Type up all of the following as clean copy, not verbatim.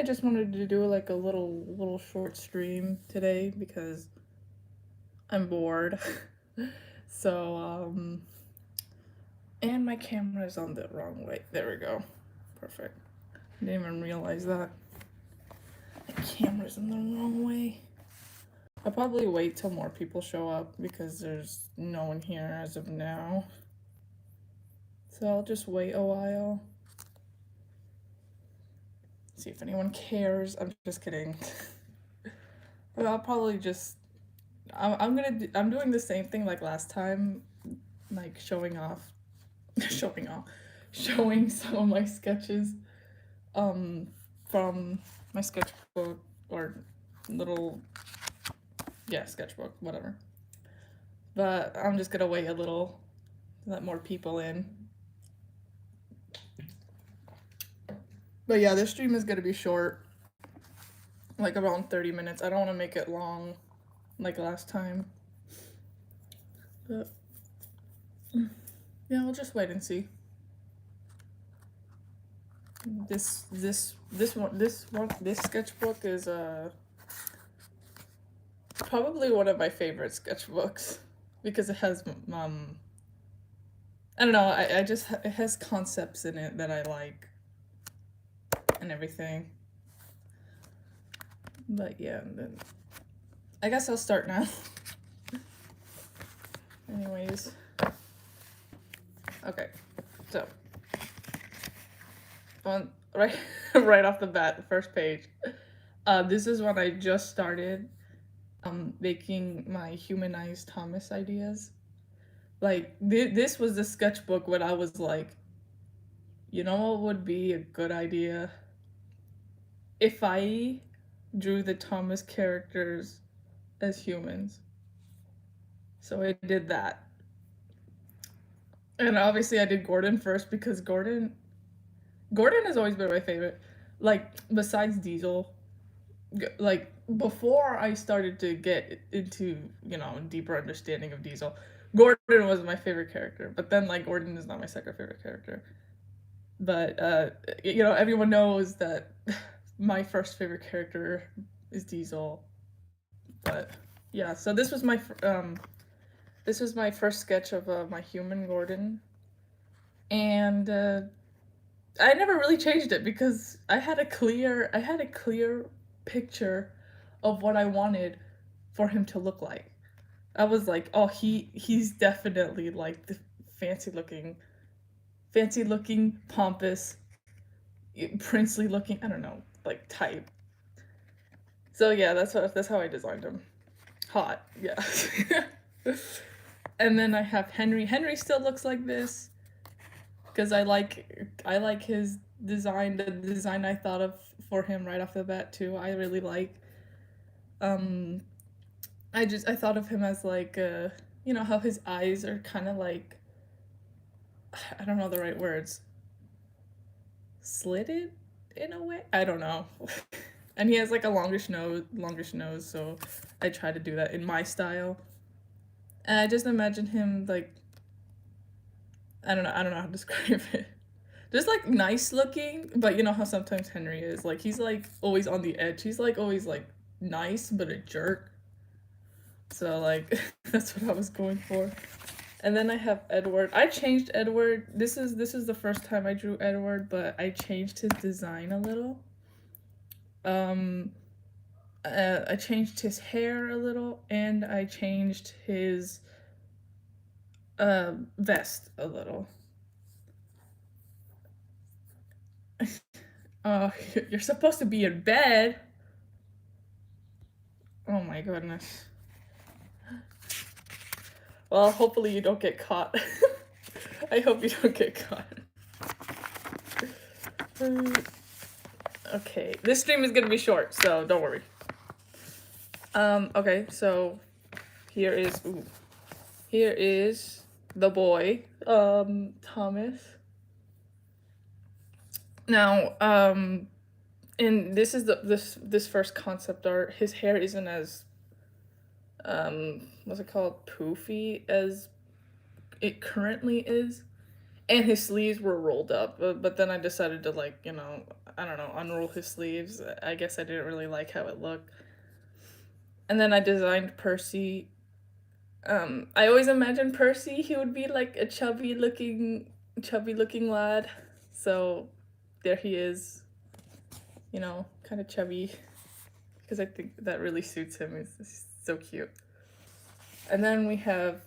I just wanted to do like a little short stream today because I'm bored. So, and my camera is on the wrong way. There we go. Perfect. Didn't even realize that. My camera's in the wrong way. I'll probably wait till more people show up because there's no one here as of now. So I'll just wait a while. See if anyone cares. I'm just kidding. But I'll probably just I'm doing the same thing like last time, like showing off, showing off, showing some of my sketches, um, from my sketchbook or little, yeah, sketchbook, whatever. But I'm just gonna wait a little, let more people in. But yeah, this stream is gonna be short, like around 30 minutes. I don't want to make it long, like last time. But yeah, I'll just wait and see. This sketchbook is probably one of my favorite sketchbooks because it has I don't know, I just it has concepts in it that I like and everything. But yeah, then I guess I'll start now. Anyways, okay, so right right off the bat, the first page. This is when I just started making my humanized Thomas ideas. Like this was the sketchbook when I was like, you know what would be a good idea if I drew the Thomas characters as humans. So I did that. And obviously I did Gordon first because Gordon has always been my favorite. Like besides Diesel, like before I started to get into, deeper understanding of Diesel, Gordon was my favorite character. But then like Gordon is not my second favorite character. But everyone knows that my first favorite character is Diesel. But yeah, so this was my first sketch of my human Gordon, and I never really changed it because I had a clear picture of what I wanted for him to look like. I was like, oh, he's definitely like the fancy looking, pompous, princely looking. I don't know, like type. So yeah, that's how I designed him. Hot, yeah. And then I have Henry. Henry still looks like this because I like his design. The design I thought of for him right off the bat too. I really like. Um, I thought of him as like how his eyes are kind of like, I don't know the right words, slitted in a way. I don't know. And he has like a longish nose, so I try to do that in my style. And I just imagine him like, I don't know how to describe it. Just like nice looking, but you know how sometimes Henry is. Like he's like always on the edge. He's like always like nice but a jerk. So like that's what I was going for. And then I have Edward. I changed Edward. This is the first time I drew Edward, but I changed his design a little. Um I changed his hair a little, and I changed his vest a little. Oh, you're supposed to be in bed. Oh my goodness. Well, hopefully you don't get caught. I hope you don't get caught. Okay, this stream is gonna be short, so don't worry. Okay, so here is the boy, Thomas. Now, and this is this first concept art. His hair isn't as what's it called, poofy as it currently is, and his sleeves were rolled up, but then I decided to, like, I don't know, unroll his sleeves. I guess I didn't really like how it looked. And then I designed Percy. I always imagined Percy, he would be like a chubby looking lad. So there he is, kind of chubby, because I think that really suits him. He's so cute. And then we have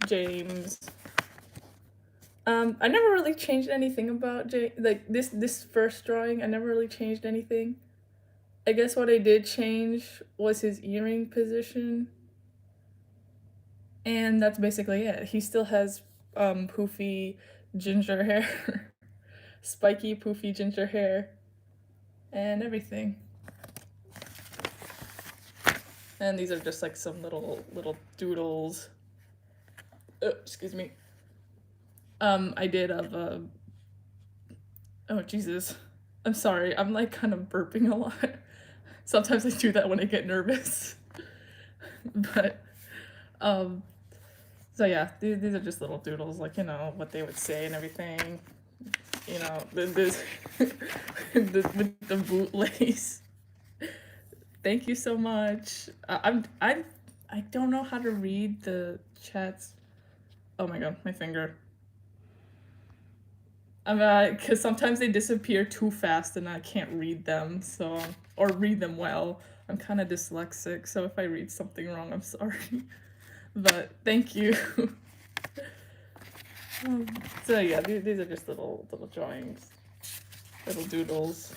James. I never really changed anything about like this first drawing. I never really changed anything. I guess what I did change was his earring position. And that's basically it. He still has poofy ginger hair. Spiky poofy ginger hair. And everything. And these are just like some little doodles. Excuse me. I did of oh Jesus. I'm sorry, I'm like kind of burping a lot. Sometimes I do that when I get nervous. But so yeah, these are just little doodles, like, what they would say and everything. This with the bootlace. Thank you so much. I don't know how to read the chats. Oh my god, my finger. Because sometimes they disappear too fast and I can't read them, or read them well. I'm kind of dyslexic, so if I read something wrong, I'm sorry. But thank you. So yeah, these are just little drawings, little doodles.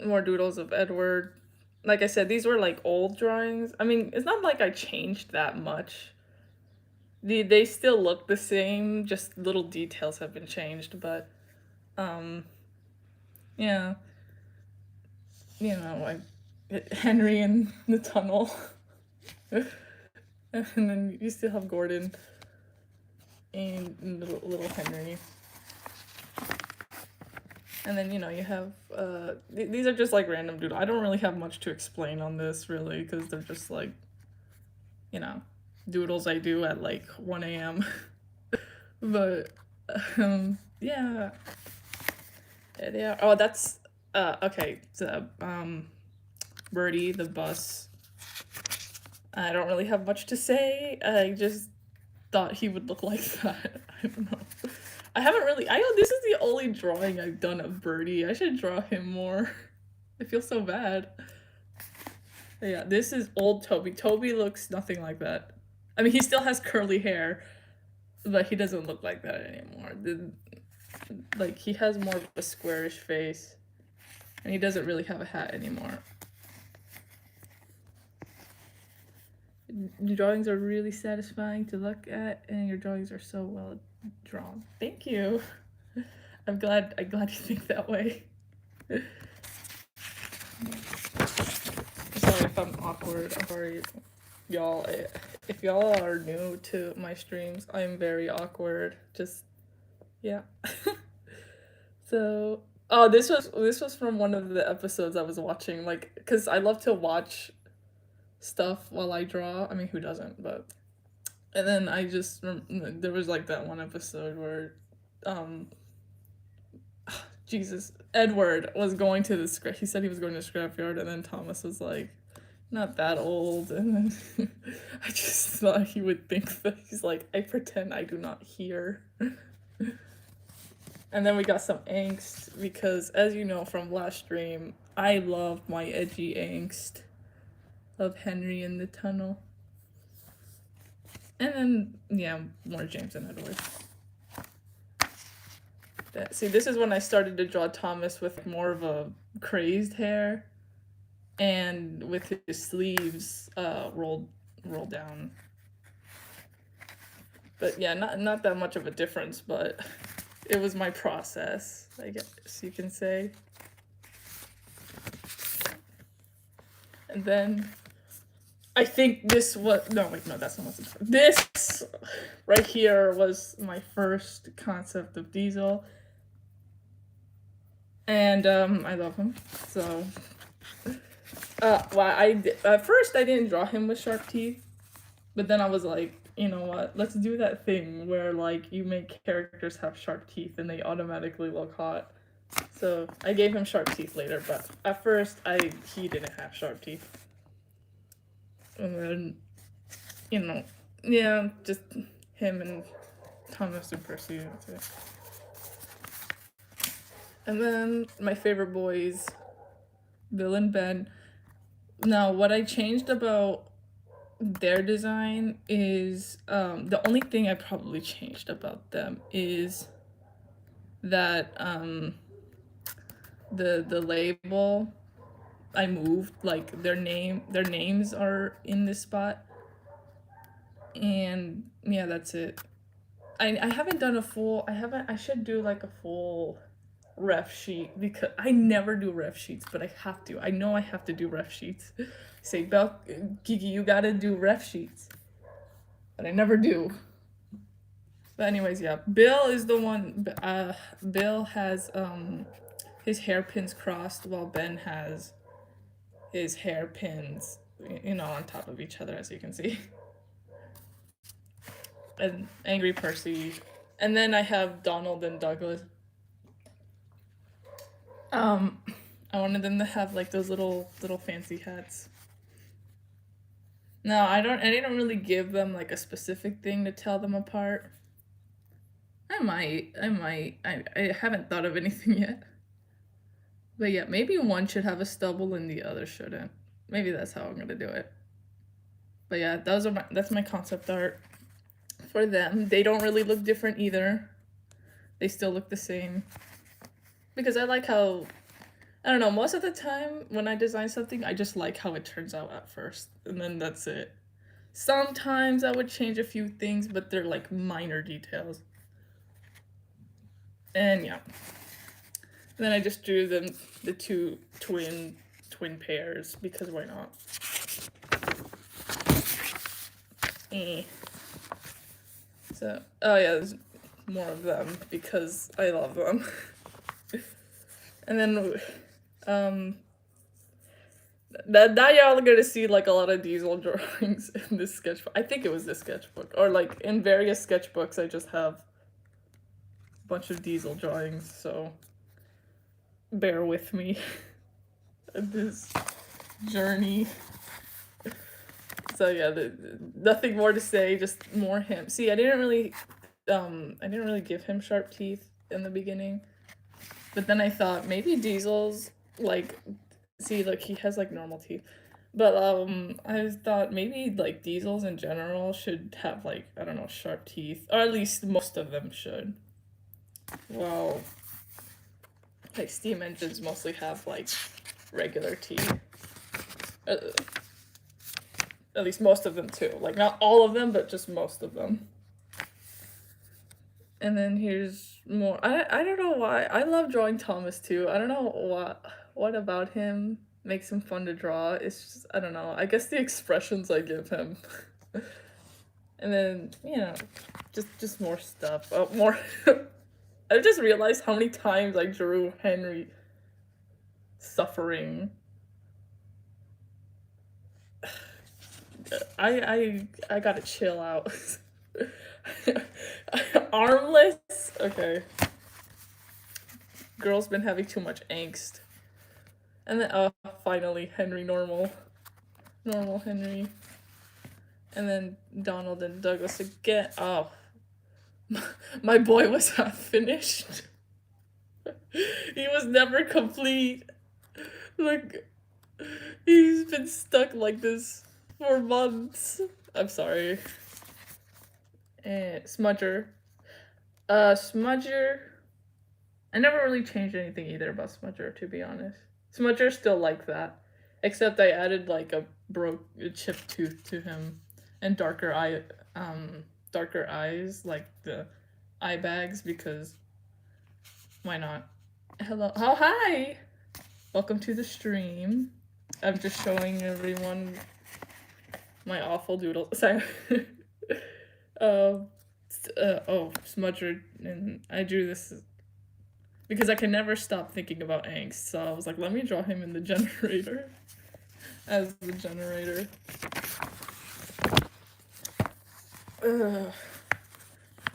More doodles of Edward. Like I said, these were like old drawings. I mean, it's not like I changed that much. They still look the same, just little details have been changed, but yeah. Henry in the tunnel. And then you still have Gordon and little Henry. And then, you have, these are just like random doodles. I don't really have much to explain on this, really, because they're just like, doodles I do at like 1 a.m. But, yeah. Yeah. Oh, that's, okay. So, Birdie, the bus. I don't really have much to say. I just thought he would look like that. I don't know. This is the only drawing I've done of Birdie. I should draw him more. I feel so bad. But yeah, this is old Toby. Toby looks nothing like that. I mean, he still has curly hair, but he doesn't look like that anymore. Like, he has more of a squarish face, and he doesn't really have a hat anymore. Your drawings are really satisfying to look at, and your drawings are so well drawn. Thank you. I'm glad you think that way. Sorry if I'm awkward. I'm sorry, y'all. If y'all are new to my streams, I'm very awkward. Just, yeah. So, oh, this was from one of the episodes I was watching, like, because I love to watch stuff while I draw. I mean, who doesn't? But, and then there was like that one episode where, Jesus, Edward was going to he said he was going to the scrapyard, and then Thomas was like, not that old, and then I just thought he would think that he's like, I pretend I do not hear. And then we got some angst, because as you know from last stream, I love my edgy angst of Henry in the tunnel. And then, yeah, more James and Edward. See, this is when I started to draw Thomas with more of a crazed hair, and with his sleeves rolled down. But yeah, not that much of a difference, but it was my process, I guess you can say. And then I think that's not what's this right here was my first concept of Diesel. And I love him, so At first I didn't draw him with sharp teeth, but then I was like, you know what? Let's do that thing where like you make characters have sharp teeth and they automatically look hot. So I gave him sharp teeth later, but at first he didn't have sharp teeth. And then, you know, yeah, just him and Thomas and Percy. That's it. And then my favorite boys, Bill and Ben. Now, what I changed about their design is the only thing I probably changed about them is that the label I moved, like their names are in this spot, and yeah, that's it. I haven't done a full, I should do like a full ref sheet because I never do ref sheets, but I have to. I know I have to do ref sheets. Say, Bel, Kiki, you gotta do ref sheets, but I never do. But anyways, yeah, Bill is the one. Bill has his hairpins crossed, while Ben has his hairpins, you know, on top of each other, as you can see. And Angry Percy, and then I have Donald and Douglas. I wanted them to have like those little fancy hats. No, I didn't really give them like a specific thing to tell them apart. I might. I haven't thought of anything yet. But yeah, maybe one should have a stubble and the other shouldn't. Maybe that's how I'm gonna do it. But yeah, that's my concept art for them. They don't really look different either. They still look the same. Because I like how, I don't know, most of the time when I design something, I just like how it turns out at first. And then that's it. Sometimes I would change a few things, but they're like minor details. And yeah. Then I just drew them, the two twin pairs, because why not? So, oh yeah, there's more of them because I love them. And then, now y'all are gonna see like a lot of Diesel drawings in this sketchbook. I think it was this sketchbook, or like in various sketchbooks. I just have a bunch of Diesel drawings, so bear with me this journey. So yeah, nothing more to say, just more him. See, I didn't really give him sharp teeth in the beginning, but then I thought maybe Diesel's like, see, like he has like normal teeth, but I thought maybe like Diesels in general should have like, I don't know, sharp teeth, or at least most of them should. Well, like steam engines mostly have like regular teeth. At least most of them too. Like not all of them, but just most of them. And then here's more. I don't know why. I love drawing Thomas too. I don't know what about him makes him fun to draw. It's just, I don't know. I guess the expressions I give him. And then, you know, just more stuff. More I just realized how many times I drew Henry suffering. I gotta chill out. Armless? Okay. Girl's been having too much angst. And then, finally, Henry normal. Normal Henry. And then Donald and Douglas again. Oh. My boy was not finished. He was never complete. Like, he's been stuck like this for months. I'm sorry. And Smudger. Smudger. I never really changed anything either about Smudger, to be honest. Smudger's still like that. Except I added like a chipped tooth to him. And darker eyes, like the eye bags, because why not? Hello. Oh, hi! Welcome to the stream. I'm just showing everyone my awful doodle. Sorry. Smudger, and I drew this because I can never stop thinking about angst, so I was like, let me draw him in the generator. as the generator. Ugh.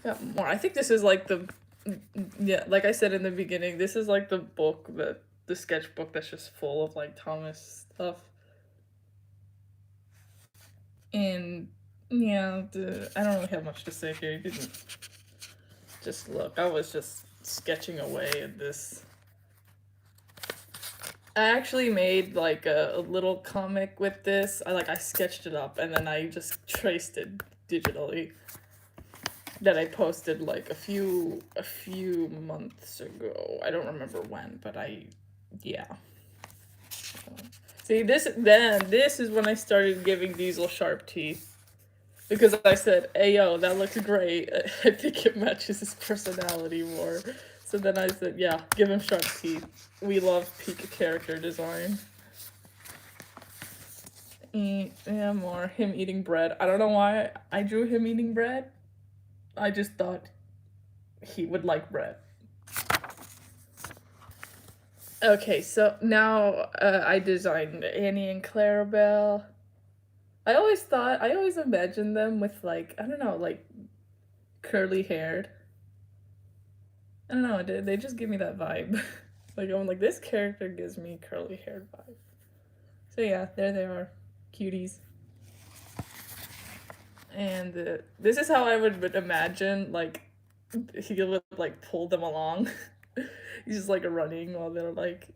Got more. I think this is like the, yeah, like I said in the beginning, this is like the book that the sketchbook that's just full of like Thomas stuff. And yeah, I don't really have much to say here. You didn't just look. I was just sketching away at this. I actually made like a little comic with this. I sketched it up and then I just traced it digitally. That I posted like a few months ago. I don't remember when, but yeah. See, this is when I started giving Diesel sharp teeth. Because I said, hey yo, that looks great. I think it matches his personality more. So then I said, yeah, give him sharp teeth. We love peak character design. Yeah, more him eating bread. I don't know why I drew him eating bread. I just thought he would like bread. Okay, so now I designed Annie and Clarabelle. I always imagined them with like, I don't know, like curly haired. I don't know, they just give me that vibe. Like, I'm like, this character gives me curly haired vibe. So yeah, there they are, cuties. And this is how I would imagine, like, he would like pull them along. He's just like running while they're like,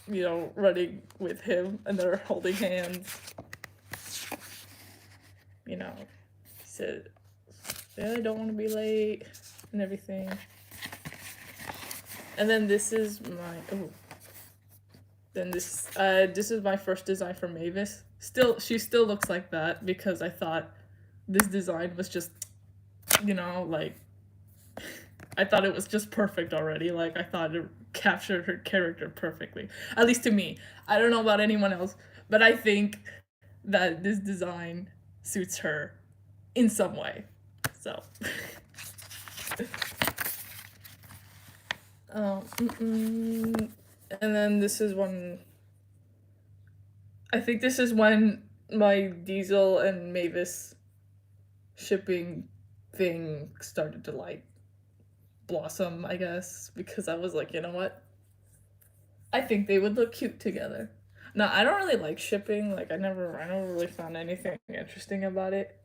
running with him and they're holding hands. He said, yeah, I don't want to be late and everything. And then this is my this is my first design for Mavis. She still looks like that because I thought this design was just, like, I thought it was just perfect already. Like, I thought it captured her character perfectly. At least to me. I don't know about anyone else, but I think that this design suits her in some way. So. And then this is when I think this is when my Diesel and Mavis shipping thing started to like blossom, I guess, because I was like, you know what? I think they would look cute together. No, I don't really like shipping. Like, I never really found anything interesting about it.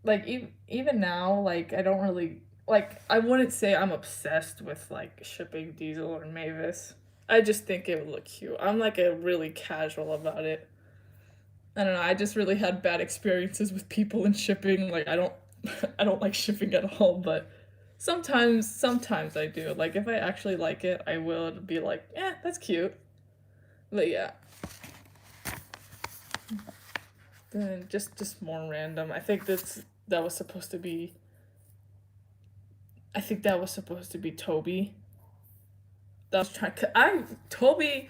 Like, even now, like, I don't really like. I wouldn't say I'm obsessed with like shipping Diesel or Mavis. I just think it would look cute. I'm like a really casual about it. I don't know. I just really had bad experiences with people in shipping. Like, I don't I don't like shipping at all, but sometimes I do. Like, if I actually like it, I will be like, "Eh, that's cute." But yeah. Then just more random. That was supposed to be I think that was supposed to be Toby. That was trying Toby,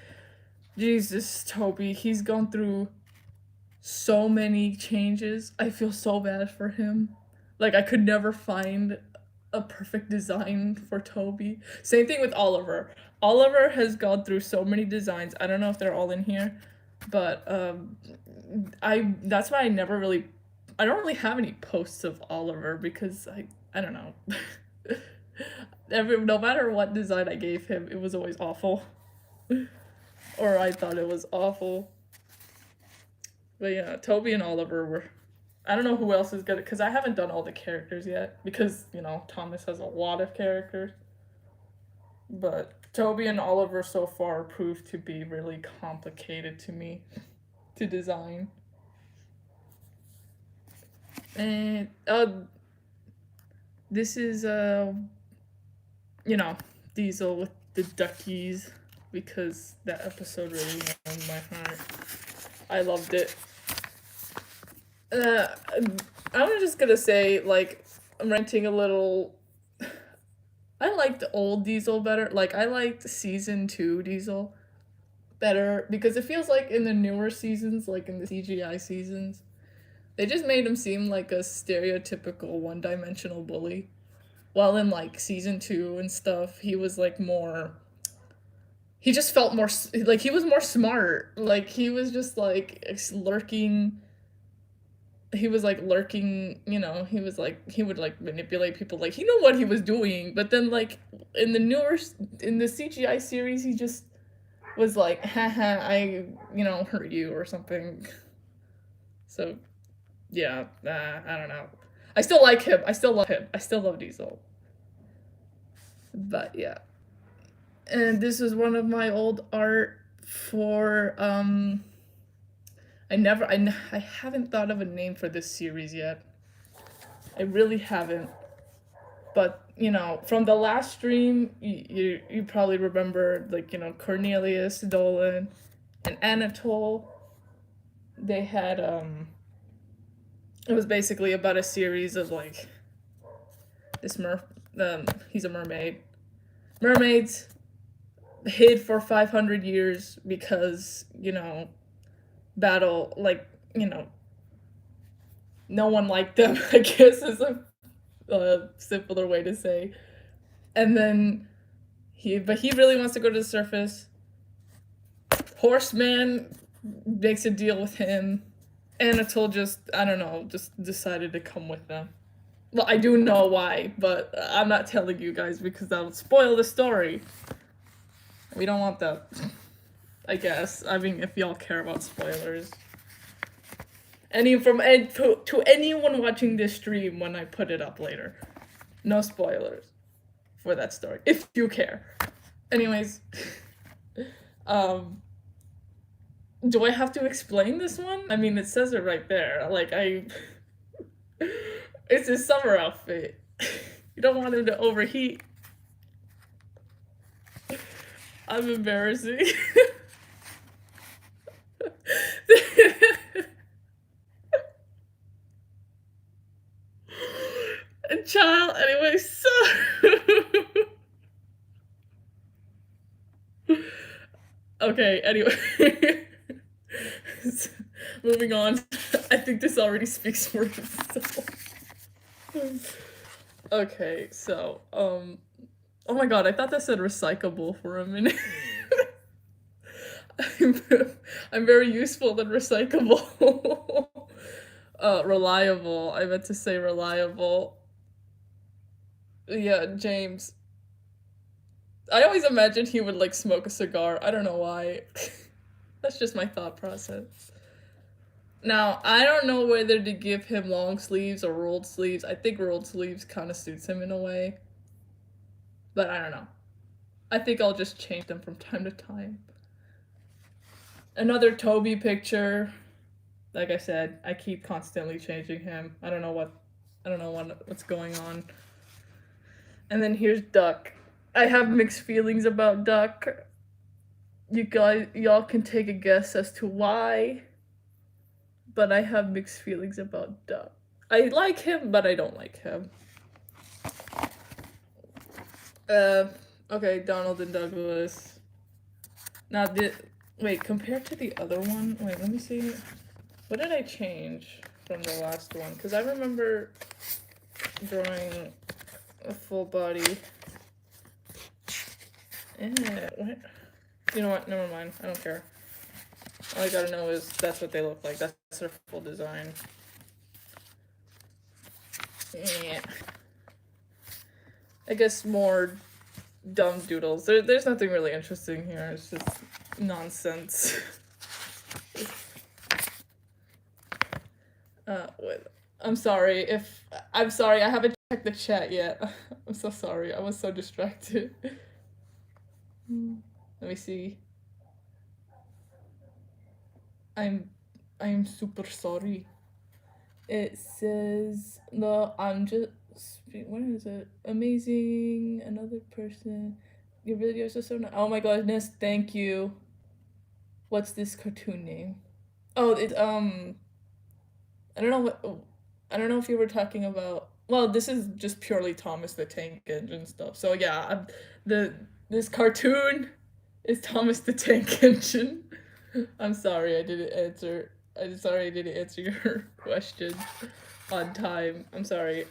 Jesus, Toby, he's gone through so many changes. I feel so bad for him. Like, I could never find a perfect design for Toby. Same thing with Oliver. Oliver has gone through so many designs. I don't know if they're all in here, but I that's why I don't really have any posts of Oliver because I don't know. No matter what design I gave him, it was always awful. Or I thought it was awful. But yeah, Toby and Oliver were. I don't know who else is gonna, because I haven't done all the characters yet. Because, Thomas has a lot of characters. But Toby and Oliver so far proved to be really complicated to me to design. And this is Diesel with the duckies, because that episode really warmed my heart. I loved it. I'm just gonna say, like, I'm renting a little. I liked old Diesel better. Like, I liked season 2 Diesel better because it feels like in the newer seasons, like in the CGI seasons, they just made him seem like a stereotypical one-dimensional bully. While in like season 2 and stuff, he was like more he just felt more like he was more smart. Like he was just like lurking. He was like lurking, you know, he was like he would like manipulate people, like he knew what he was doing, but then like in the newer in the CGI series he just was like, haha, I, you know, hurt you or something. So yeah, I don't know. I still like him. I still love him. I still love Diesel. But yeah. And this is one of my old art for I haven't thought of a name for this series yet. I really haven't. But you know, from the last stream, you probably remember, like, you know, Cornelius, Dolan, and Anatole. They had it was basically about a series of like this he's a mermaid. Mermaids hid for 500 years because, you know, battle, like, you know, no one liked them, I guess is a simpler way to say. And then he really wants to go to the surface. Horseman makes a deal with him. Anatole just, I don't know, just decided to come with them. Well, I do know why, but I'm not telling you guys because that would spoil the story. We don't want that, I guess. I mean, if y'all care about spoilers. To anyone watching this stream when I put it up later, no spoilers for that story, if you care. Anyways, do I have to explain this one? I mean, it says it right there. Like, it's his summer outfit. You don't want him to overheat. I'm embarrassing. Child, anyway, so okay, anyway. Moving on. I think this already speaks for itself. Okay, so, oh my god, I thought that said recyclable for a minute. I'm very useful and recyclable. Reliable. I meant to say reliable. Yeah, James. I always imagined he would, like, smoke a cigar. I don't know why. That's just my thought process. Now, I don't know whether to give him long sleeves or rolled sleeves. I think rolled sleeves kind of suits him in a way. But I don't know. I think I'll just change them from time to time. Another Toby picture. Like I said, I keep constantly changing him. I don't know what's going on. And then here's Duck. I have mixed feelings about Duck. Y'all can take a guess as to why. But I have mixed feelings about Duck. I like him, but I don't like him. Okay, Donald and Douglas. Now, wait, compared to the other one, wait, let me see. What did I change from the last one? Because I remember drawing a full body. What? You know what? Never mind. I don't care. All I gotta know is that's what they look like. That's their full design. Yeah. I guess more dumb doodles. There's nothing really interesting here. It's just nonsense. Wait. I'm sorry. I haven't checked the chat yet. I'm so sorry. I was so distracted. Let me see. I'm super sorry. It says, no, I'm just, what is it? Amazing, another person. Your videos are so nice. Oh my goodness, thank you. What's this cartoon name? Oh, it's, I don't know if you were talking about, well, this is just purely Thomas the Tank Engine stuff. So yeah, this cartoon is Thomas the Tank Engine. I'm sorry I didn't answer your question on time. I'm sorry.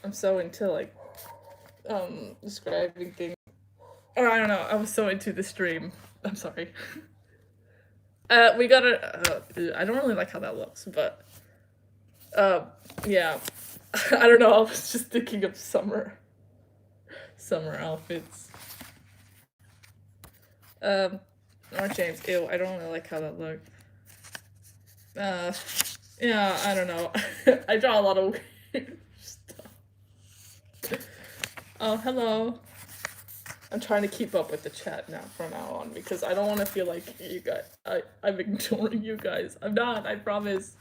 I'm so into, like, describing things. or I don't know, I was so into the stream. I'm sorry. We got a. I don't really like how that looks, but yeah. I don't know. I was just thinking of summer outfits. Or James. Ew. I don't really like how that looked. Yeah. I don't know. I draw a lot of weird stuff. Oh, hello. I'm trying to keep up with the chat now from now on because I don't want to feel like you guys. I'm ignoring you guys. I'm not. I promise.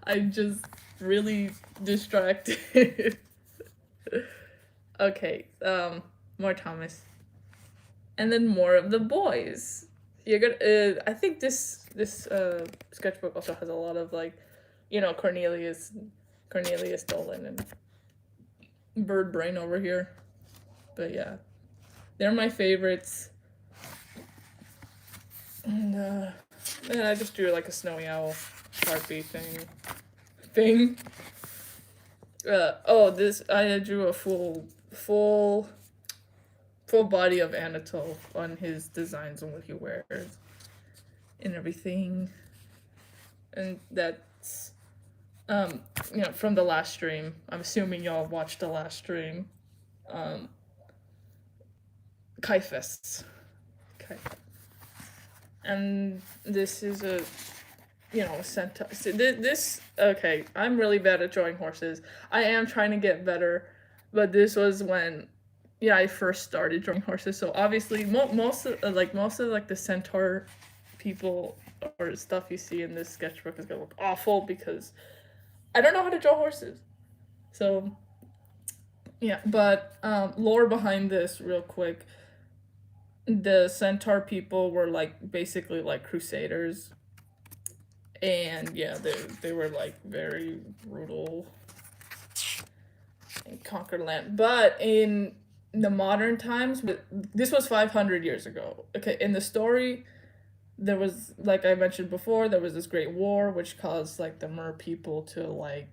I'm just really distracted. Okay. More Thomas, and then more of the boys. You're gonna. I think this sketchbook also has a lot of like, Cornelius Dolan and Bird Brain over here. But yeah. They're my favorites. And I just drew like a snowy owl harpy thing. This I drew a full body of Anatole on his designs and what he wears and everything. And that's from the last stream. I'm assuming y'all watched the last stream. Kaifests. Okay. And this is a centaur. So this okay. I'm really bad at drawing horses. I am trying to get better, but this was when I first started drawing horses. So obviously most of the centaur people or stuff you see in this sketchbook is gonna look awful because I don't know how to draw horses. So yeah, but lore behind this real quick. The centaur people were like basically like crusaders, and yeah, they were like very brutal and conquered land. But in the modern times, this was 500 years ago. Okay, in the story, there was, like I mentioned before, there was this great war which caused like the Mer people to like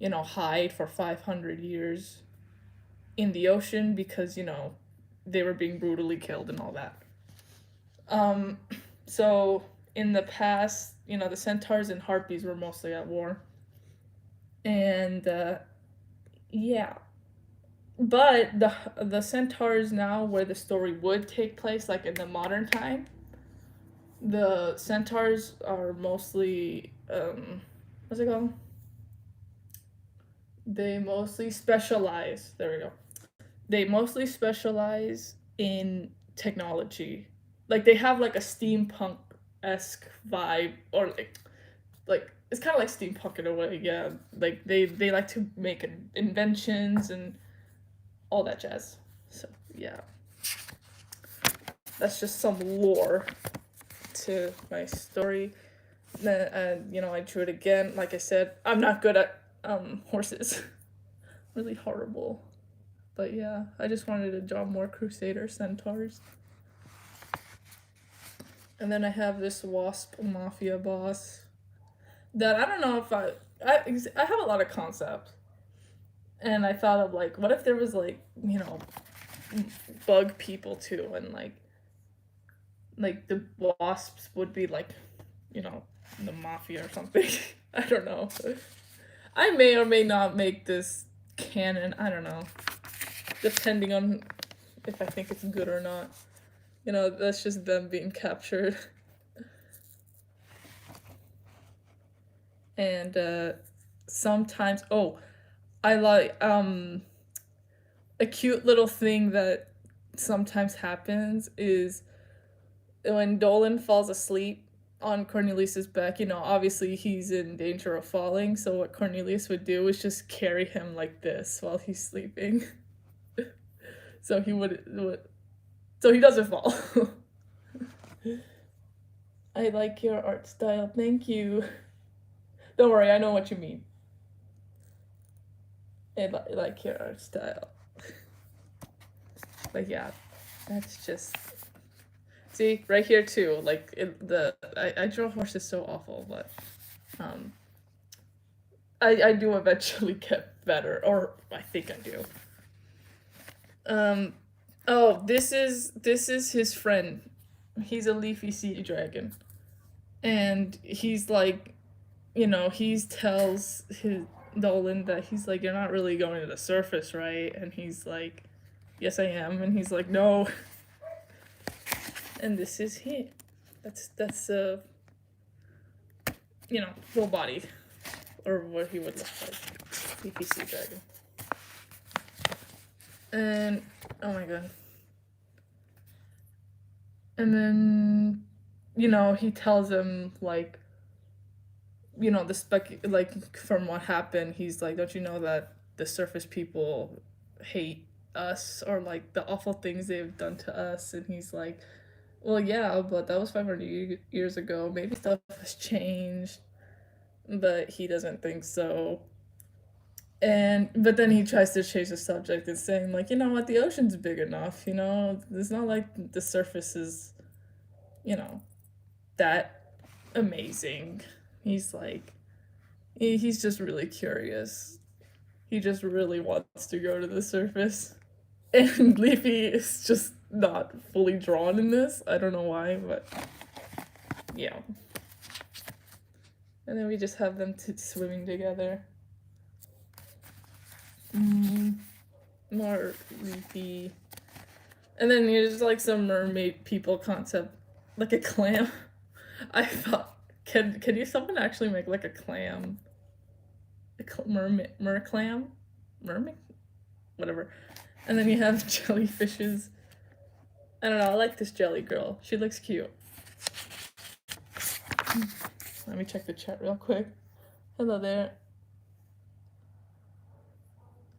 hide for 500 years in the ocean because they were being brutally killed and all that. So in the past, the centaurs and harpies were mostly at war. And yeah. But the centaurs now, where the story would take place, like in the modern time, the centaurs are mostly what's it called? They mostly specialize. There we go. They mostly specialize in technology. Like they have like a steampunk-esque vibe, or like it's kind of like steampunk in a way. Yeah, like they like to make inventions and all that jazz. So yeah, that's just some lore to my story. Then I drew it again. Like I said, I'm not good at horses. Really horrible. But yeah, I just wanted to draw more Crusader centaurs. And then I have this wasp mafia boss that I don't know if I have a lot of concepts. And I thought of like, what if there was like, bug people too, and like the wasps would be like, the mafia or something. I don't know. I may or may not make this canon. I don't know. Depending on if I think it's good or not. That's just them being captured. And sometimes, I like a cute little thing that sometimes happens is when Dolan falls asleep on Cornelius's back, obviously he's in danger of falling, so what Cornelius would do is just carry him like this while he's sleeping. So he so he doesn't fall. I like your art style, thank you. Don't worry, I know what you mean. I like your art style. But yeah, that's just... See, right here too, like, I draw horses so awful, but, I do eventually get better, or I think I do. Oh, this is his friend. He's a leafy sea dragon. And he's like, he tells his Dolan that he's like, you're not really going to the surface, right? And he's like, yes, I am. And he's like, no. And this is he. That's full body, or what he would look like, leafy sea dragon. And oh my god. And then, he tells him like, like from what happened, he's like, don't you know that the surface people hate us, or like the awful things they've done to us? And he's like, well, yeah, but that was 500 years ago. Maybe stuff has changed, but he doesn't think so. And but then he tries to change the subject and saying like, you know what, the ocean's big enough. It's not like the surface is, you know, that amazing. He's like, he's just really curious. He just really wants to go to the surface. And Leafy is just not fully drawn in this. I don't know why, but yeah. And then we just have them swimming together. More Leafy. And then there's like some mermaid people concept, like a clam. I thought, can you someone actually make like a clam? Mer clam? Mermaid? Whatever. And then you have jellyfishes. I don't know, I like this jelly girl. She looks cute. Let me check the chat real quick. Hello there.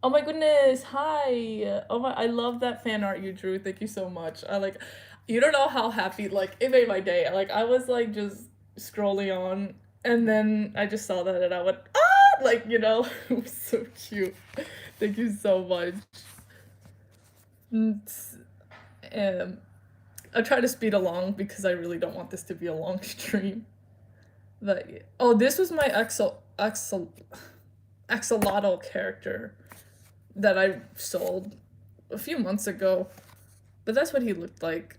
Oh my goodness, hi. Oh my, I love that fan art you drew. Thank you so much. You don't know how happy, like, it made my day. Like, I was like just scrolling on, and then I just saw that and I went, ah, like, it was so cute. Thank you so much. I'll try to speed along because I really don't want this to be a long stream. But oh, this was my axolotl character that I sold a few months ago. But that's what he looked like.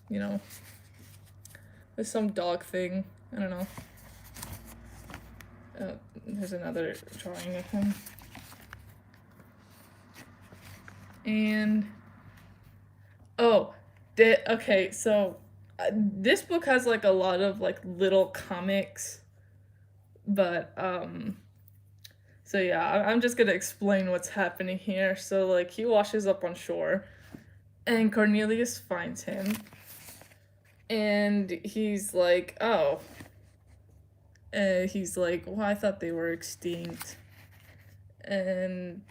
With some dog thing. I don't know. There's another drawing of him. And oh, okay, so this book has like a lot of like little comics, but so yeah, I'm just gonna explain what's happening here. So like he washes up on shore, and Cornelius finds him, and he's like, oh, and he's like, well, I thought they were extinct. And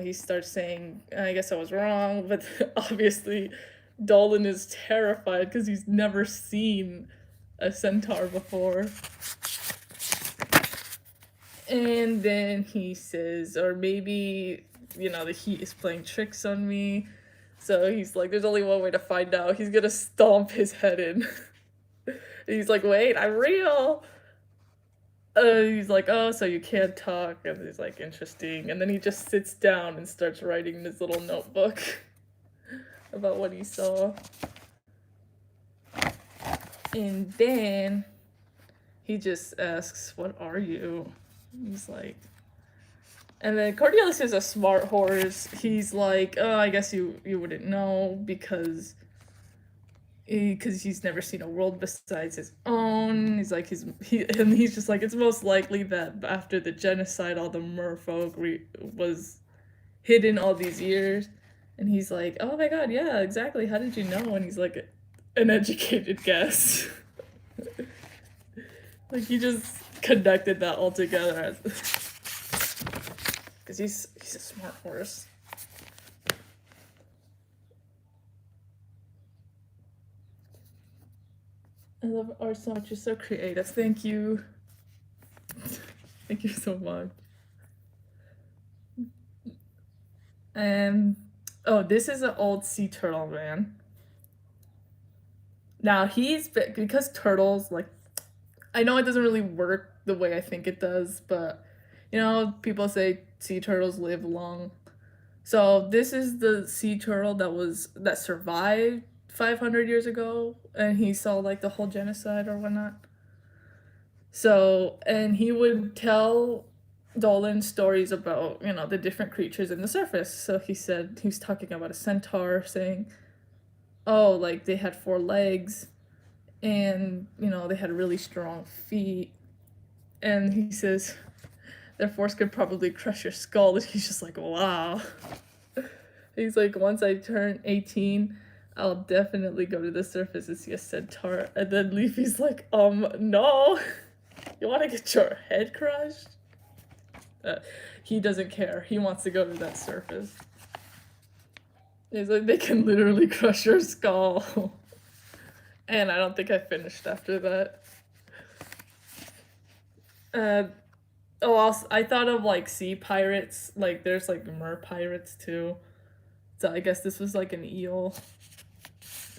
he starts saying, I guess I was wrong, but obviously Dolan is terrified because he's never seen a centaur before. And then he says, or maybe the heat is playing tricks on me. So he's like, there's only one way to find out. He's gonna stomp his head in. He's like, wait, I'm real. He's like, oh, so you can't talk. And he's like, interesting. And then he just sits down and starts writing in his little notebook about what he saw. And then he just asks, what are you? He's like, and then Cornelius is a smart horse. He's like, oh, I guess you wouldn't know because he's never seen a world besides his own. He's like, he's just like, it's most likely that after the genocide, all the merfolk was hidden all these years. And he's like, oh my god, yeah, exactly. How did you know? And he's like, an educated guess. Like he just connected that all together because he's a smart horse. I love art so much. You're so creative. Thank you. Thank you so much. And oh, this is an old sea turtle man. Now because turtles, like, I know it doesn't really work the way I think it does, but people say sea turtles live long. So this is the sea turtle that survived 500 years ago, and he saw like the whole genocide or whatnot. So, and he would tell Dolan stories about, the different creatures in the surface. So he said he was talking about a centaur, saying, oh, like they had 4 legs, and they had really strong feet. And he says their force could probably crush your skull. And he's just like, wow. He's like, once I turn 18, I'll definitely go to the surface and see a centaur. And then Leafy's like, no. You want to get your head crushed? He doesn't care. He wants to go to that surface. He's like, they can literally crush your skull. And I don't think I finished after that. Also, I thought of like sea pirates. Like there's like mer pirates too. So I guess this was like an eel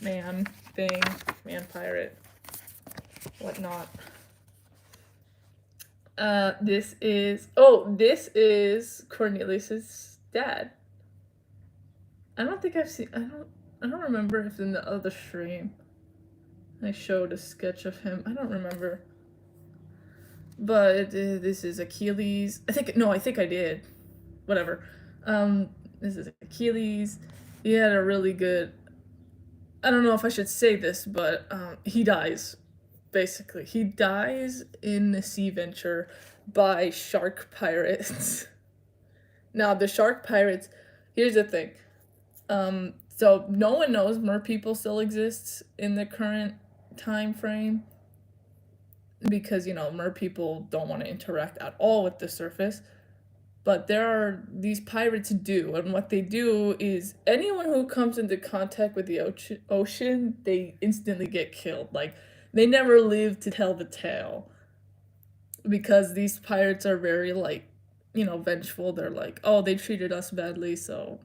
man thing, man pirate, whatnot. This is Cornelius's dad. I don't think I've seen. I don't remember if in the other stream I showed a sketch of him. I don't remember. But this is Achilles. I think I did. Whatever. This is Achilles. He had a really good. I don't know if I should say this, but he dies. Basically, he dies in the sea venture by shark pirates. Now, the shark pirates. Here's the thing. So no one knows mer people still exists in the current time frame because mer people don't want to interact at all with the surface. But there are these pirates do, and what they do is anyone who comes into contact with the ocean, they instantly get killed. Like they never live to tell the tale because these pirates are very like, vengeful. They're like, oh, they treated us badly, so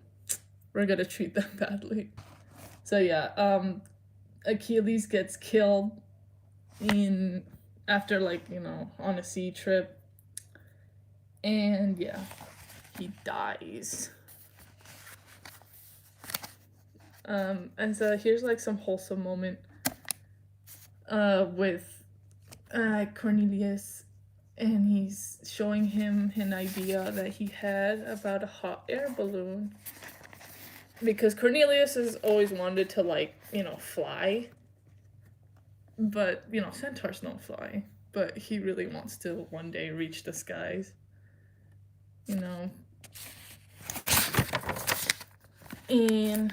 we're gonna treat them badly. So yeah, Achilles gets killed after like, on a sea trip. And yeah, he dies. And so here's like some wholesome moment with Cornelius, and he's showing him an idea that he had about a hot air balloon. Because Cornelius has always wanted to like, fly. But, centaurs don't fly. But he really wants to one day reach the skies. And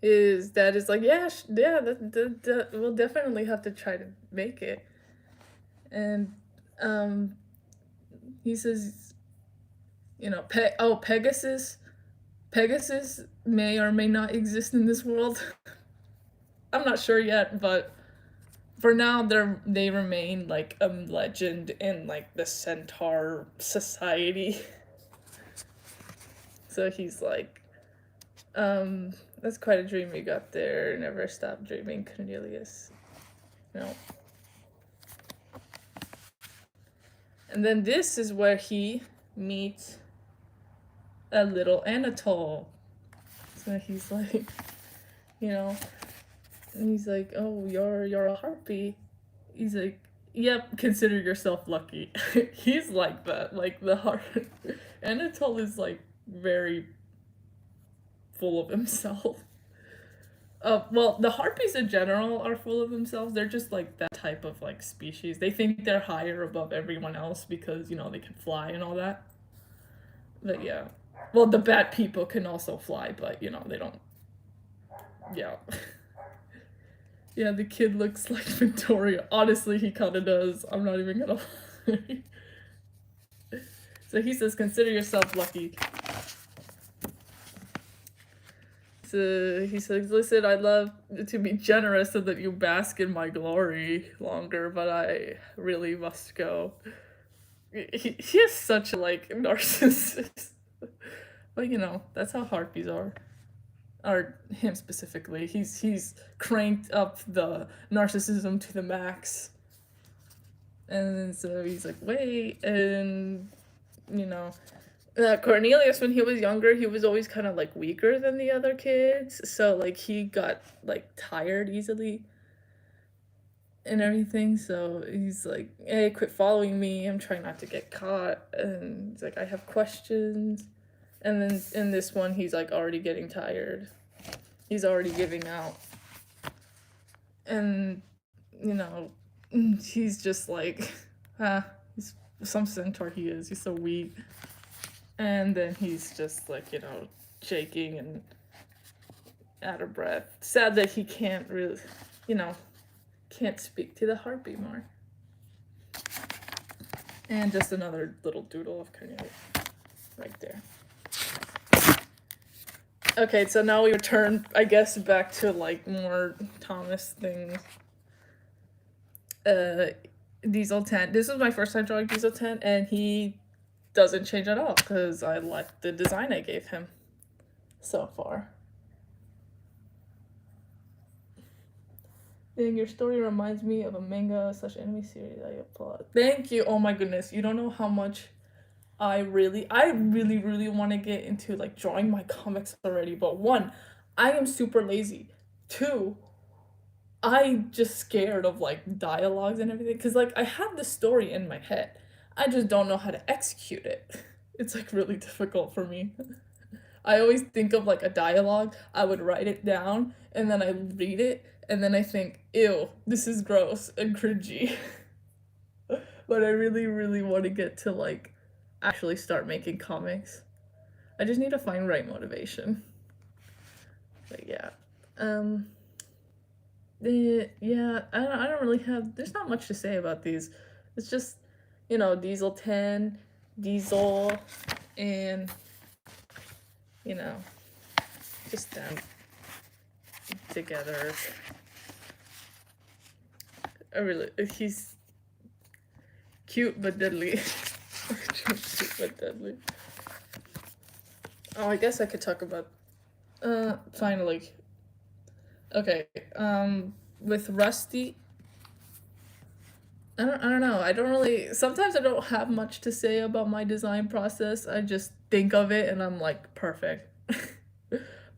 his dad is like, yeah, we'll definitely have to try to make it. And he says, Pegasus may or may not exist in this world. I'm not sure yet, but for now they remain like a legend in like the centaur society. So he's like, that's quite a dream you got there. Never stop dreaming, Cornelius. And then this is where he meets a little Anatole. So he's like, and he's like, oh, you're a harpy. He's like, yep, consider yourself lucky. He's like that. Like the Anatole is like very full of himself. Well, the harpies in general are full of themselves. They're just like that type of like species. They think they're higher above everyone else because, they can fly and all that. But yeah. Well, the bad people can also fly, but, they don't. Yeah. Yeah, the kid looks like Victoria. Honestly, he kind of does. I'm not even gonna lie. So he says, consider yourself lucky. So he says, listen, I'd love to be generous so that you bask in my glory longer, but I really must go. He is such a, like, narcissist. But, that's how harpies are. Or him specifically. He's cranked up the narcissism to the max. And so he's like, wait, and, Cornelius, when he was younger, he was always kind of like weaker than the other kids, so like he got like tired easily and everything. So he's like, "Hey, quit following me. I'm trying not to get caught." And he's like, "I have questions." And then in this one, he's like already getting tired. He's already giving out, and you know, he's just like, he's some centaur he is. He's so weak. And then he's just like, shaking and out of breath. Sad that he can't really, you know, can't speak to the heartbeat more. And just another little doodle of Cornelia right there. Okay, so now we return, I guess, back to like more Thomas things. Diesel 10. This is my first time drawing Diesel 10, and he doesn't change at all because I like the design I gave him so far. Dang, your story reminds me of a manga / anime series I applaud. Thank you. Oh my goodness. You don't know how much I really want to get into like drawing my comics already. But one, I am super lazy. Two, I just scared of like dialogues and everything. Cause like I have the story in my head. I just don't know how to execute it. It's like really difficult for me. I always think of like a dialogue, I would write it down, and then I read it, and then I think, ew, this is gross and cringy. But I really want to get to like actually start making comics. I just need to find right motivation. But yeah. Yeah, I don't really have, there's not much to say about these. It's just, Diesel 10, Diesel, and just them together. He's cute but deadly. Cute but deadly. Oh, I guess I could talk about, finally. Okay, with Rusty, I don't know. I don't really, sometimes I don't have much to say about my design process. I just think of it and I'm like, perfect.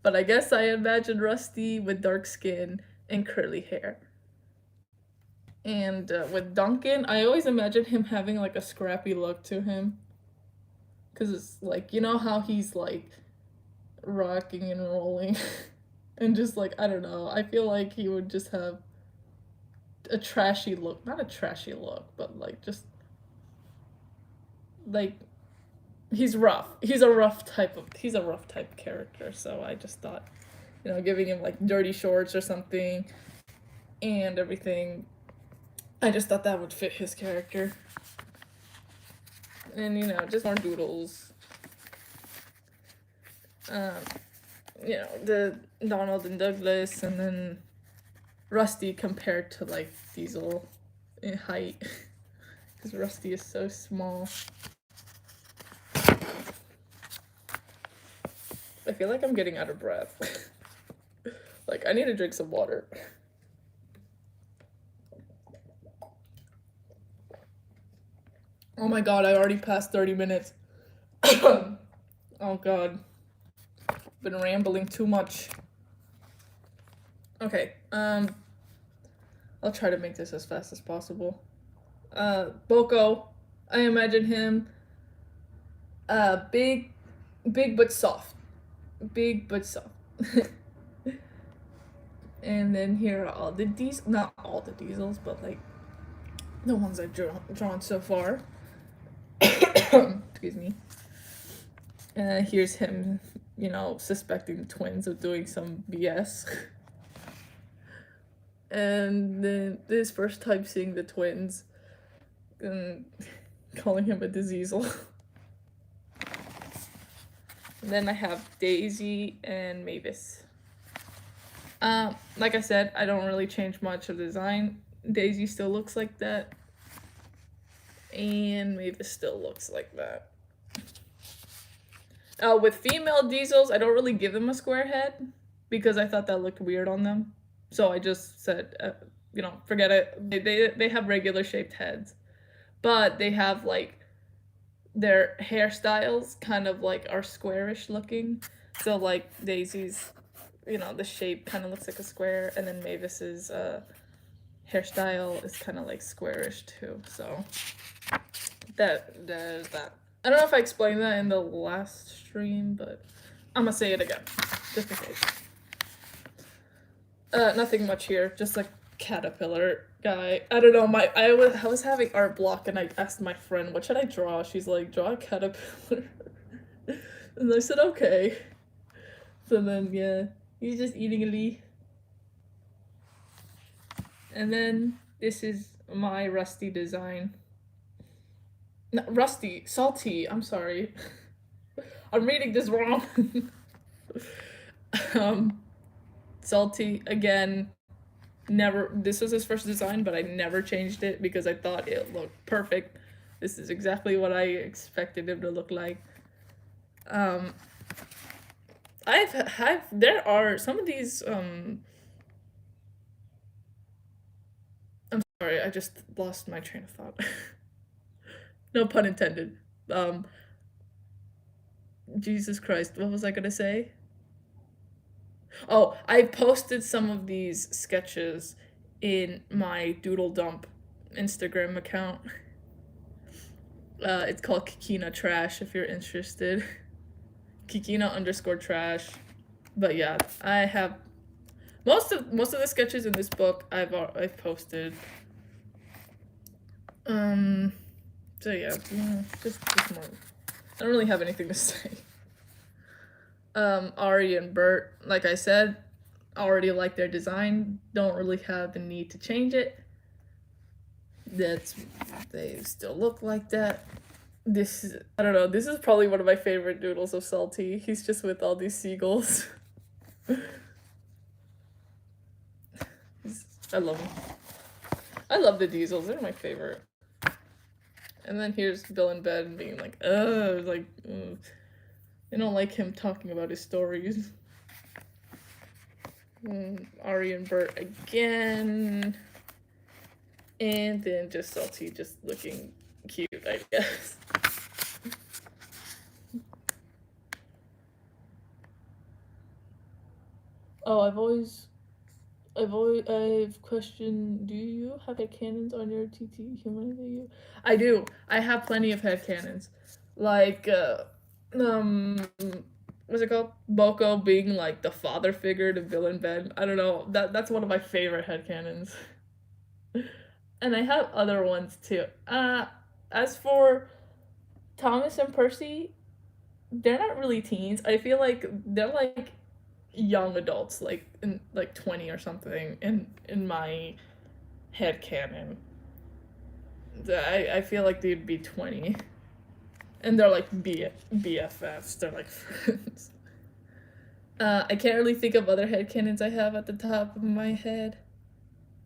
But I guess I imagine Rusty with dark skin and curly hair. And with Duncan, I always imagine him having like a scrappy look to him. Because it's like, how he's like rocking and rolling. And just like, I don't know. I feel like he would just have a trashy look. Not a trashy look, but like just like he's rough. He's a rough type character. So I just thought, giving him like dirty shorts or something and everything. I just thought that would fit his character. And just more doodles. The Donald and Douglas, and then Rusty compared to like Diesel in height. Because Rusty is so small. I feel like I'm getting out of breath. Like, I need to drink some water. Oh my god, I already passed 30 minutes. Oh god. Been rambling too much. Okay, I'll try to make this as fast as possible. Boko, I imagine him big but soft. Big but soft. And then here are all the diesels, not all the diesels, but like the ones I've drawn so far. Excuse me. Here's him, suspecting the twins of doing some BS. And then this first time seeing the twins and calling him a diseasel. And then I have Daisy and Mavis. Like I said, I don't really change much of the design. Daisy still looks like that. And Mavis still looks like that. With female diesels, I don't really give them a square head because I thought that looked weird on them. So I just said, forget it. They have regular shaped heads, but they have like their hairstyles kind of like are squarish looking. So like Daisy's, the shape kind of looks like a square, and then Mavis's hairstyle is kind of like squarish too. So there's that. I don't know if I explained that in the last stream, but I'm gonna say it again, just in case. Nothing much here, just a caterpillar guy. I don't know, I was having art block and I asked my friend, what should I draw? She's like, draw a caterpillar. And I said, okay. So then, yeah, he's just eating a leaf. And then this is my Rusty design. No, Rusty, Salty, I'm sorry. I'm reading this wrong. Salty, again, this was his first design, but I never changed it because I thought it looked perfect. This is exactly what I expected him to look like. There are some of these, I'm sorry, I just lost my train of thought. No pun intended. Jesus Christ, what was I gonna say? Oh, I posted some of these sketches in my Doodle Dump Instagram account. It's called Kikina Trash if you're interested. Kikina_trash. But yeah, I have most of the sketches in this book I've posted. So yeah, just more. I don't really have anything to say. Ari and Bert, like I said, already like their design. Don't really have the need to change it. They still look like that. I don't know, this is probably one of my favorite doodles of Salty. He's just with all these seagulls. I love him. I love the Diesels, they're my favorite. And then here's Bill in bed and being like, ugh. I don't like him talking about his stories. Ari and Bert again. And then just Salty just looking cute, I guess. Oh, I've questioned, do you have headcanons on your TT Humanity? I do. I have plenty of headcanons. Like, what's it called? Boko being like the father figure to Bill and Ben. I don't know. That's one of my favorite headcanons. And I have other ones too. As for Thomas and Percy, they're not really teens. I feel like they're like young adults, like in like 20 or something in my head canon. I feel like they'd be 20. And they're like BFFs. They're like friends. I can't really think of other headcanons I have at the top of my head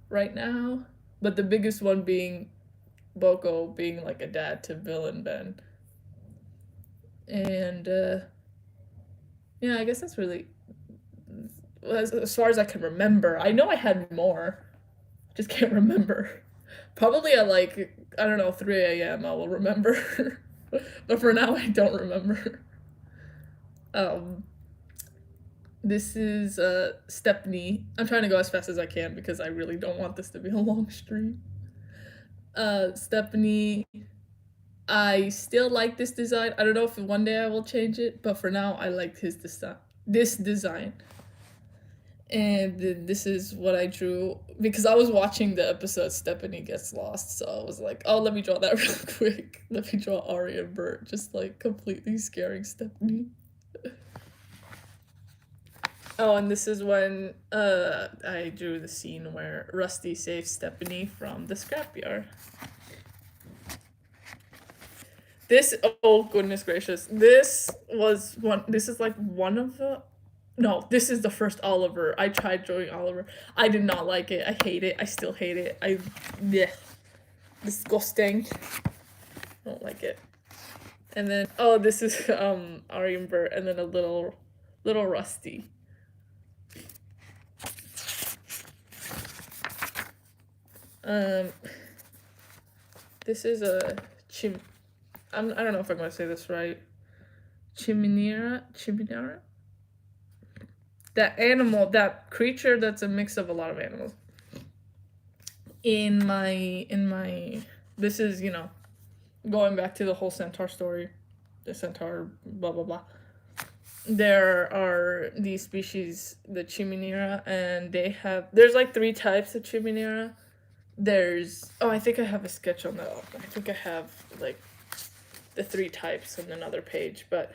right now. But the biggest one being Boko being like a dad to Bill and Ben. And yeah, I guess that's really as far as I can remember. I know I had more. Just can't remember. Probably at like, I don't know, 3 a.m. I will remember. But for now I don't remember. This is Stepney. I'm trying to go as fast as I can because I really don't want this to be a long stream. Stepney, I still like this design. I don't know if one day I will change it, but for now I like this design. And this is what I drew because I was watching the episode Stephanie Gets Lost, so I was like, oh, let me draw that real quick. Let me draw Ari and Bert just like completely scaring Stephanie. Oh, and this is when I drew the scene where Rusty saves Stephanie from the scrapyard. Oh goodness gracious, this is like one of the, no, this is the first Oliver. I tried drawing Oliver. I did not like it. I hate it. I still hate it. Yeah, disgusting. I don't like it. And then, oh, this is Ari and Bert, and then a little Rusty. This is a I don't know if I'm gonna say this right. Chiminera. That animal, that creature that's a mix of a lot of animals. In my, this is, you know, going back to the whole centaur story, the centaur, blah blah blah. There are these species, the Chiminera, and there's like 3 types of Chiminera. I think I have a sketch on that. I think I have like the 3 types on another page, but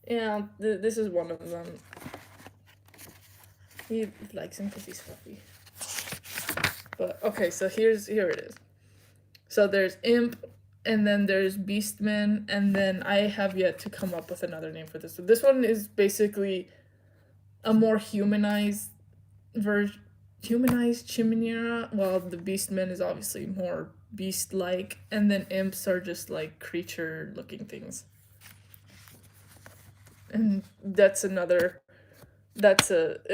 yeah, this is one of them. He likes him because he's fluffy. But okay, so here it is. So there's Imp, and then there's Beastman, and then I have yet to come up with another name for this. So this one is basically a more humanized Chiminera, while the Beastman is obviously more beast-like, and then Imps are just like creature-looking things. And that's an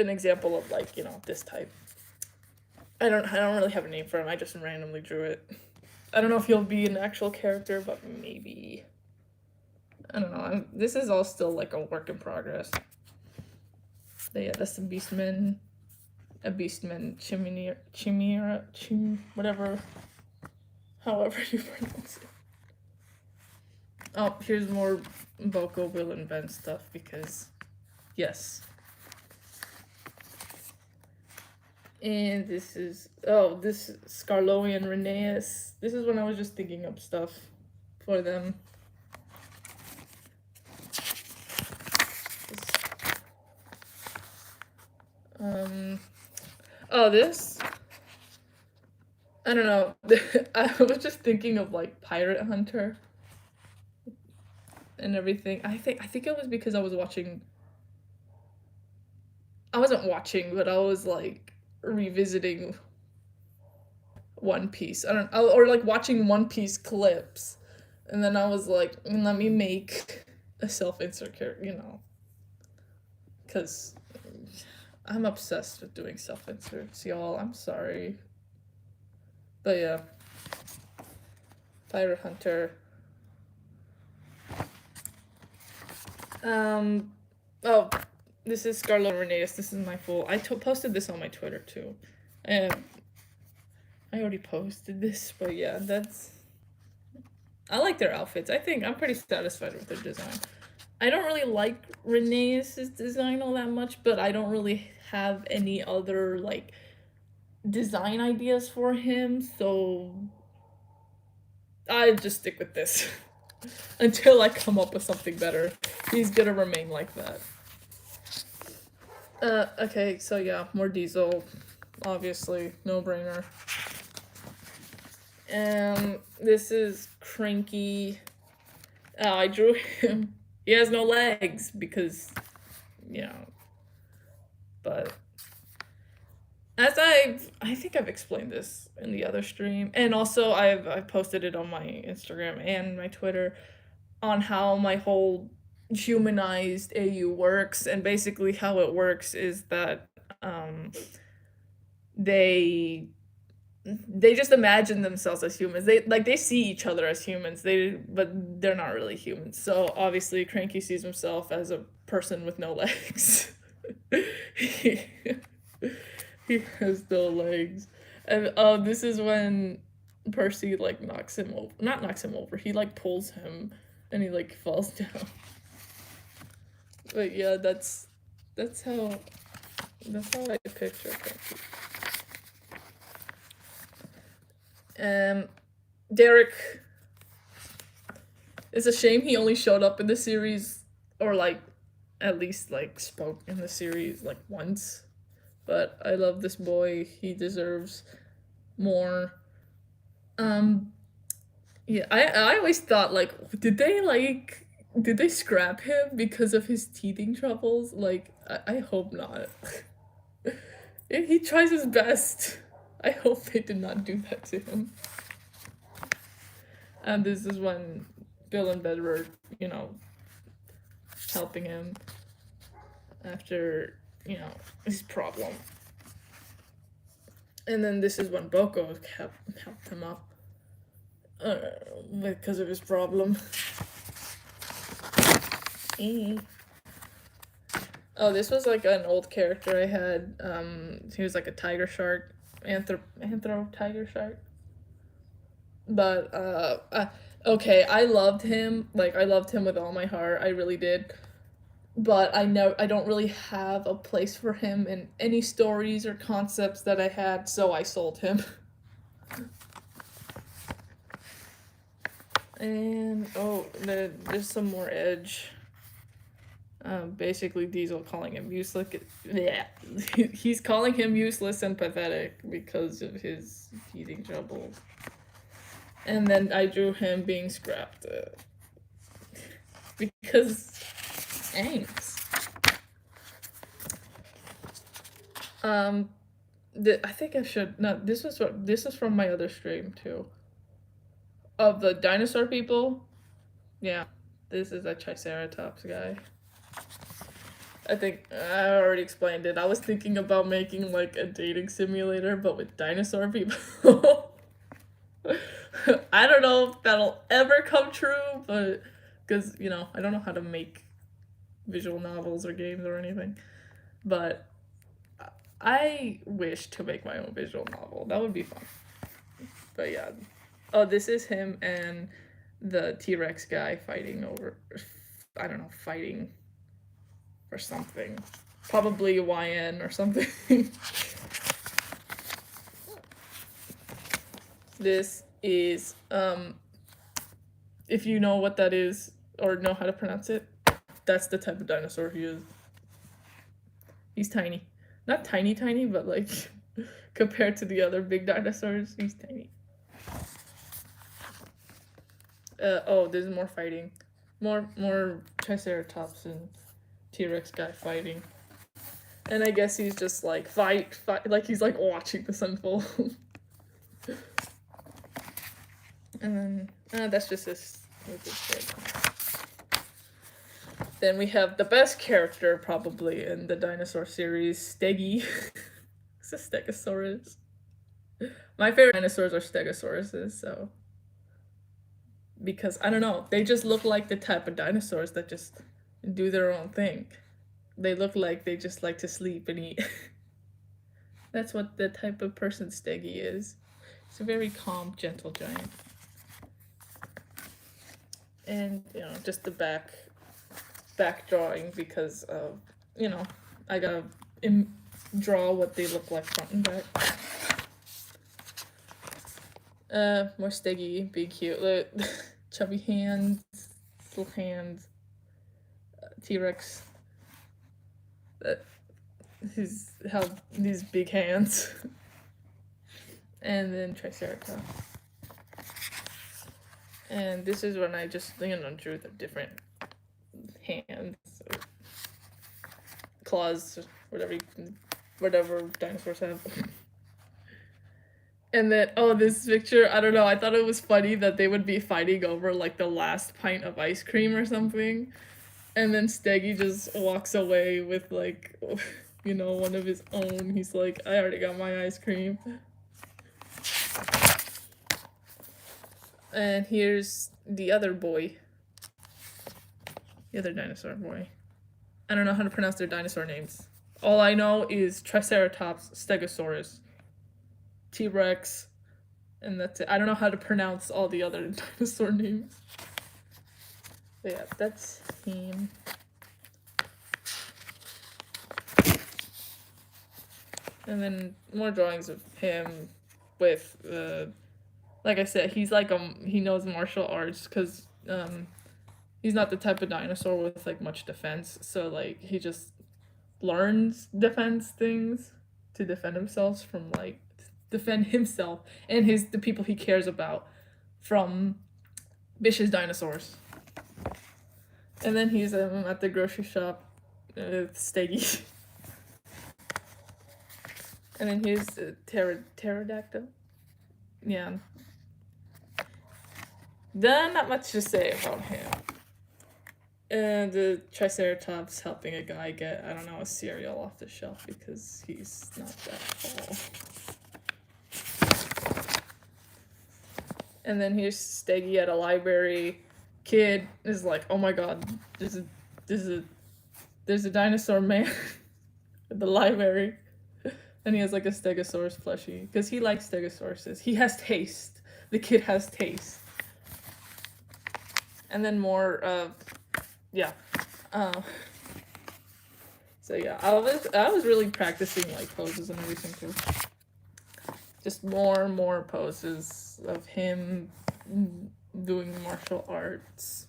example of, like, you know, this type. I don't really have a name for him. I just randomly drew it. I don't know if he'll be an actual character, but maybe. I don't know. This is all still like a work in progress. But yeah, that's the Beastman. A Beastman Chimera, whatever. However you pronounce it. Oh, here's more Boko will invent stuff because, yes. And this is Scarloian Rheneas. This is when I was just thinking up stuff for them. This. I don't know. I was just thinking of like Pirate Hunter and everything. I think it was because I was watching. I wasn't watching, but I was like revisiting One Piece. Or like watching One Piece clips, and then I was like, let me make a self-insert character, you know, because I'm obsessed with doing self-inserts, y'all. I'm sorry, but yeah, Pirate Hunter. This is Scarlet Rheneas. This is my full. I posted this on my Twitter too, and I already posted this, but yeah, I like their outfits. I think I'm pretty satisfied with their design. I don't really like Rheneas' design all that much, but I don't really have any other like design ideas for him, so I just stick with this until I come up with something better. He's gonna remain like that. Okay, so yeah, more Diesel, obviously, no brainer. This is Cranky. I drew him. He has no legs because, you know, but as I think I've explained this in the other stream, and also I've posted it on my Instagram and my Twitter on how my whole humanized AU works, and basically how it works is that they just imagine themselves as humans. They see each other as humans. But they're not really humans. So obviously Cranky sees himself as a person with no legs. He has no legs. And this is when Percy like knocks him over. Not knocks him over. He like pulls him and he like falls down. But yeah, that's how I picture Cranky. Derek. It's a shame he only showed up in the series, or like at least like spoke in the series like once. But I love this boy. He deserves more. Yeah, I always thought like did they scrap him because of his teething troubles? Like I hope not. He tries his best. I hope they did not do that to him. And this is when Bill and Bed were, you know, helping him after, you know, his problem. And then this is when Boko helped him up. because of his problem. Oh, this was like an old character I had. He was like a tiger shark, anthro tiger shark. But okay, I loved him. Like I loved him with all my heart. I really did. But I don't really have a place for him in any stories or concepts that I had, so I sold him. And oh, there's some more Edge. Basically Diesel calling him useless. Yeah, he's calling him useless and pathetic because of his teething trouble. And then I drew him being scrapped because thanks. I think I should. No, this is from my other stream too. Of the dinosaur people, yeah, this is a Triceratops guy. I think I already explained it. I was thinking about making like a dating simulator, but with dinosaur people. I don't know if that'll ever come true, but because you know I don't know how to make visual novels or games or anything, but I wish to make my own visual novel. That would be fun. But yeah. Oh, this is him and the T-Rex guy fighting over, I don't know, fighting for something. Probably YN or something. This is, if you know what that is or know how to pronounce it, that's the type of dinosaur he is. He's tiny. Not tiny, but like, compared to the other big dinosaurs, he's tiny. Oh, there's more fighting. More Triceratops and T-Rex guy fighting. And I guess he's just like, fight, like he's like watching this unfold. And then, that's just this. Then we have the best character, probably, in the dinosaur series, Steggy. It's a Stegosaurus. My favorite dinosaurs are Stegosauruses, so... Because, I don't know, they just look like the type of dinosaurs that just do their own thing. They look like they just like to sleep and eat. That's what the type of person Steggy is. It's a very calm, gentle giant. And, you know, just the back drawing because of, you know, I gotta draw what they look like front and back. More Steggy, be cute. Look, chubby hands, little hands. T-Rex. He's have these big hands. And then Triceratops. And this is when I just, you know, drew the different hands, or claws, whatever dinosaurs have. And then, oh, this picture, I don't know, I thought it was funny that they would be fighting over, like, the last pint of ice cream or something. And then Steggy just walks away with, like, you know, one of his own. He's like, I already got my ice cream. And here's the other boy. The other dinosaur boy. I don't know how to pronounce their dinosaur names. All I know is Triceratops, Stegosaurus, T-Rex, and that's it. I don't know how to pronounce all the other dinosaur names. But yeah, that's him. And then more drawings of him with, like I said, he's like, he knows martial arts, because, he's not the type of dinosaur with, like, much defense, so, like, he just learns defense things to defend himself from, like, defend himself and the people he cares about from vicious dinosaurs. And then he's at the grocery shop with Steggy. And then here's pterodactyl. Yeah. Then not much to say about him. And the Triceratops helping a guy get, I don't know, a cereal off the shelf because he's not that tall. And then here's Steggy at a library. Kid is like, oh my god, there's a there's a there's a dinosaur man at the library. And he has like a Stegosaurus plushie because he likes Stegosauruses. He has taste. The kid has taste. And then more, yeah. Uh, so yeah, I was really practicing like poses and everything too. Just more and more poses of him doing martial arts.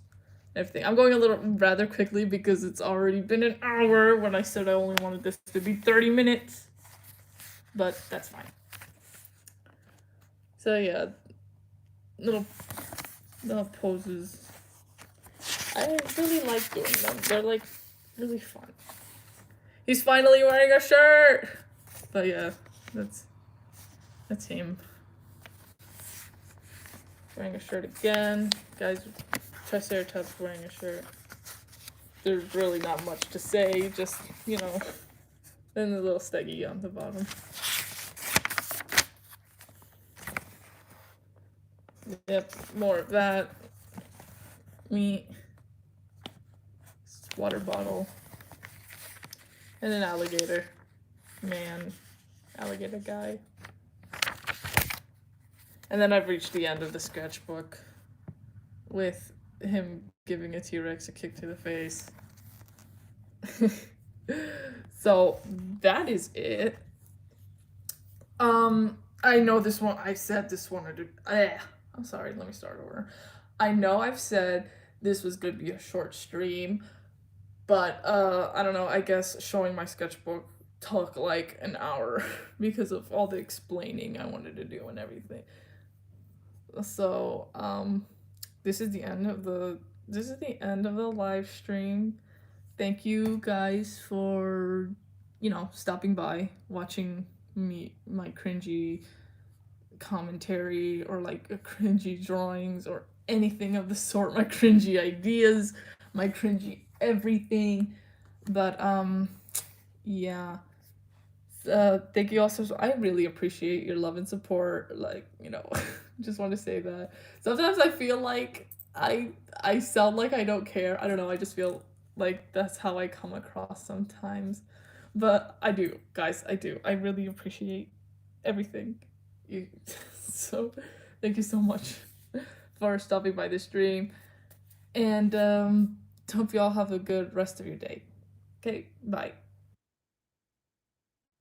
Everything. I'm going a little rather quickly because it's already been an hour when I said I only wanted this to be 30 minutes. But that's fine. So yeah, little poses. I really like doing them. They're like really fun. He's finally wearing a shirt. But yeah, that's him. Wearing a shirt again. Guys, Triceratops wearing a shirt. There's really not much to say, just, you know, then the little Steggy on the bottom. Yep, more of that. Meat. Water bottle. And an alligator. Man. Alligator guy. And then I've reached the end of the sketchbook with him giving a T-Rex a kick to the face. So that is it. I know this one, I said this one, I'm sorry, let me start over. I know I've said this was gonna be a short stream, but I don't know, I guess showing my sketchbook took like an hour because of all the explaining I wanted to do and everything. So this is the end of the live stream. Thank you guys for, you know, stopping by, watching my cringy commentary or like cringy drawings or anything of the sort, my cringy ideas, my cringy everything. But yeah. Thank you also. I really appreciate your love and support. Like, you know, just want to say that. Sometimes I feel like I sound like I don't care. I don't know. I just feel like that's how I come across sometimes. But I do, guys. I do. I really appreciate everything. You so thank you so much for stopping by the stream. And hope you all have a good rest of your day. Okay, bye.